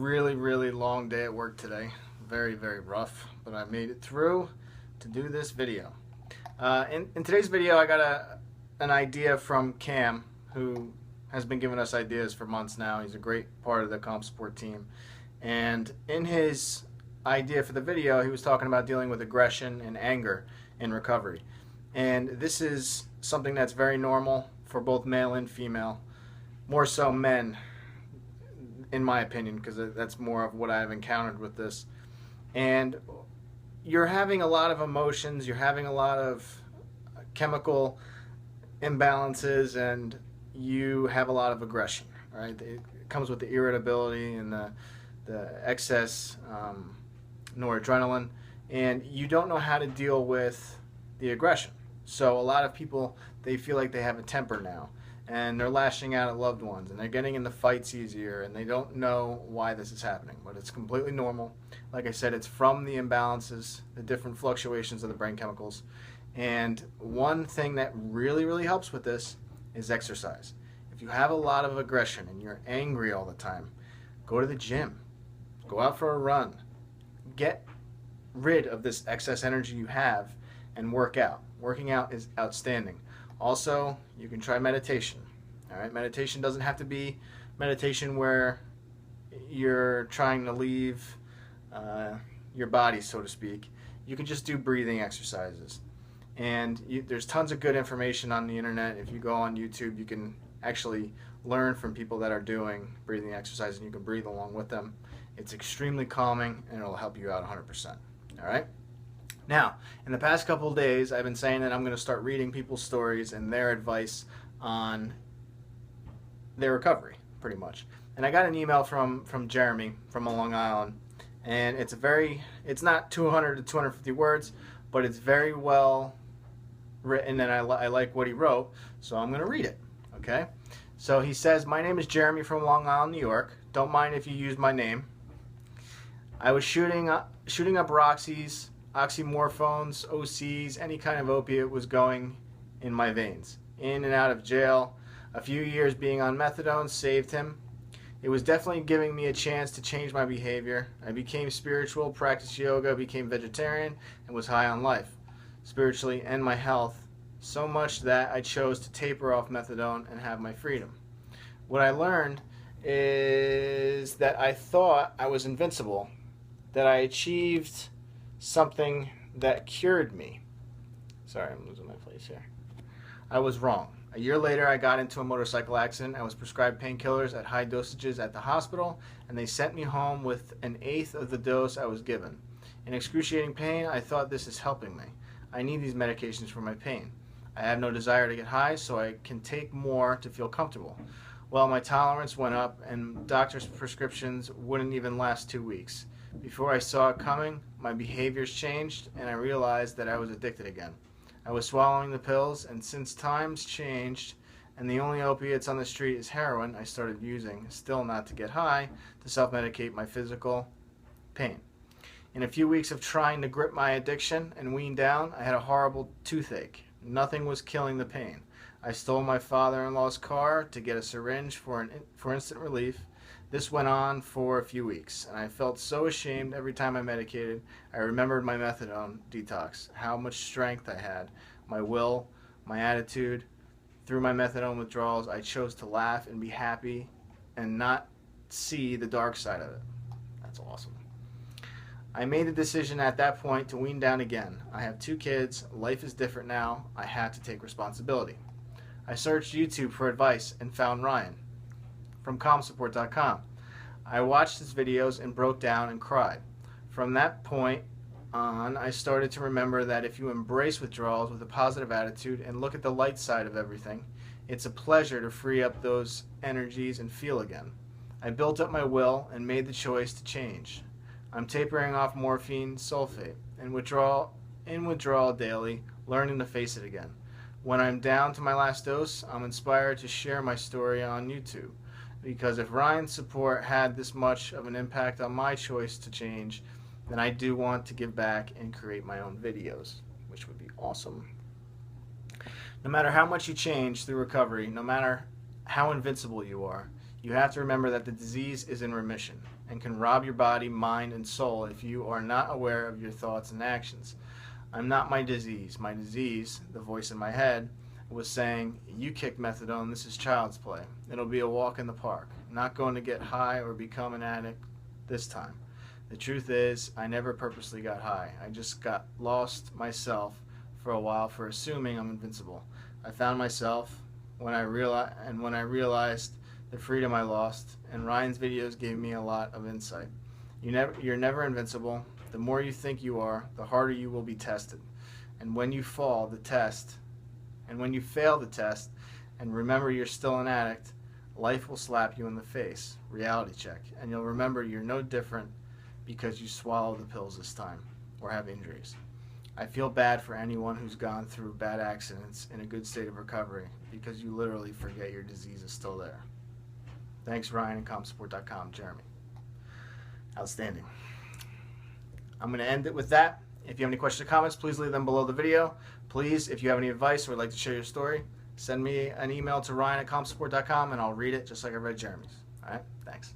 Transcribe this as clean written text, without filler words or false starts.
Really long day at work today. Very rough, but I made it through to do this video. In today's video, I got an idea from Cam, who has been giving us ideas for months now. He's a great part of the comp support team. And in his idea for the video, he was talking about dealing with aggression and anger in recovery. And this is something that's very normal for both male and female, more so men, in my opinion, because that's more of what I've encountered with this. And you're having a lot of emotions, you're having a lot of chemical imbalances, and you have a lot of aggression, right? It comes with the irritability and the excess noradrenaline, and you don't know how to deal with the aggression. So a lot of people, they feel like they have a temper now, and they're lashing out at loved ones, and they're getting into fights easier, and they don't know why this is happening, but it's completely normal. Like I said, it's from the imbalances, the different fluctuations of the brain chemicals. And one thing that really helps with this is exercise. If you have a lot of aggression and you're angry all the time, go to the gym, go out for a run, get rid of this excess energy you have, and work out. Working out is outstanding. Also, you can try meditation. All right, meditation doesn't have to be meditation where you're trying to leave your body, so to speak. You can just do breathing exercises. And there's tons of good information on the internet. If you go on YouTube, you can actually learn from people that are doing breathing exercises, and you can breathe along with them. It's extremely calming, and it'll help you out 100%. All right? Now, in the past couple of days, I've been saying that I'm going to start reading people's stories and their advice on their recovery, pretty much. And I got an email from Jeremy from Long Island, and it's not 200 to 250 words, but it's very well written, and I like what he wrote, so I'm going to read it, okay? So he says, "My name is Jeremy from Long Island, New York. Don't mind if you use my name. I was shooting up Roxy's, oxymorphones, OCs, any kind of opiate was going in my veins. In and out of jail. A few years being on methadone saved him. It was definitely giving me a chance to change my behavior. I became spiritual, practiced yoga, became vegetarian, and was high on life, spiritually and my health, so much that I chose to taper off methadone and have my freedom. What I learned is that I thought I was invincible, that I achieved something that cured me." Sorry, I'm losing my place here. "I was wrong. A year later, I got into a motorcycle accident. I was prescribed painkillers at high dosages at the hospital, and they sent me home with an eighth of the dose I was given. In excruciating pain, I thought, this is helping me. I need these medications for my pain. I have no desire to get high, so I can take more to feel comfortable. Well, my tolerance went up, and doctor's prescriptions wouldn't even last 2 weeks. Before I saw it coming, my behaviors changed, and I realized that I was addicted again. I was swallowing the pills, and since times changed, and the only opiates on the street is heroin, I started using, still not to get high, to self-medicate my physical pain. In a few weeks of trying to grip my addiction and wean down, I had a horrible toothache. Nothing was killing the pain. I stole my father-in-law's car to get a syringe for instant relief. This went on for a few weeks, and I felt so ashamed every time I medicated. I remembered my methadone detox, how much strength I had, my will, my attitude. Through my methadone withdrawals, I chose to laugh and be happy and not see the dark side of it." That's awesome. "I made the decision at that point to wean down again. I have 2 kids. Life is different now. I had to take responsibility. I searched YouTube for advice and found Ryan from comsupport.com. I watched his videos and broke down and cried. From that point on, I started to remember that if you embrace withdrawals with a positive attitude and look at the light side of everything, it's a pleasure to free up those energies and feel again. I built up my will and made the choice to change. I'm tapering off morphine sulfate and withdrawal daily, learning to face it again. When I'm down to my last dose, I'm inspired to share my story on YouTube. Because if Ryan's support had this much of an impact on my choice to change, then I do want to give back and create my own videos, which would be awesome. No matter how much you change through recovery, no matter how invincible you are, you have to remember that the disease is in remission, and can rob your body, mind, and soul if you are not aware of your thoughts and actions. I'm not my disease. My disease, the voice in my head, was saying, you kicked methadone, this is child's play. It'll be a walk in the park. Not going to get high or become an addict this time. The truth is, I never purposely got high. I just got lost myself for a while for assuming I'm invincible. I found myself when I realized the freedom I lost, and Ryan's videos gave me a lot of insight. You're never invincible. The more you think you are, the harder you will be tested. And when you fail the test, and remember you're still an addict, life will slap you in the face, reality check, and you'll remember you're no different because you swallow the pills this time or have injuries. I feel bad for anyone who's gone through bad accidents in a good state of recovery because you literally forget your disease is still there. Thanks, Ryan, and ComSupport.com. Jeremy. Outstanding. I'm going to end it with that. If you have any questions or comments, please leave them below the video. Please, if you have any advice or would like to share your story, send me an email to Ryan at ComSupport.com and I'll read it just like I read Jeremy's. All right? Thanks.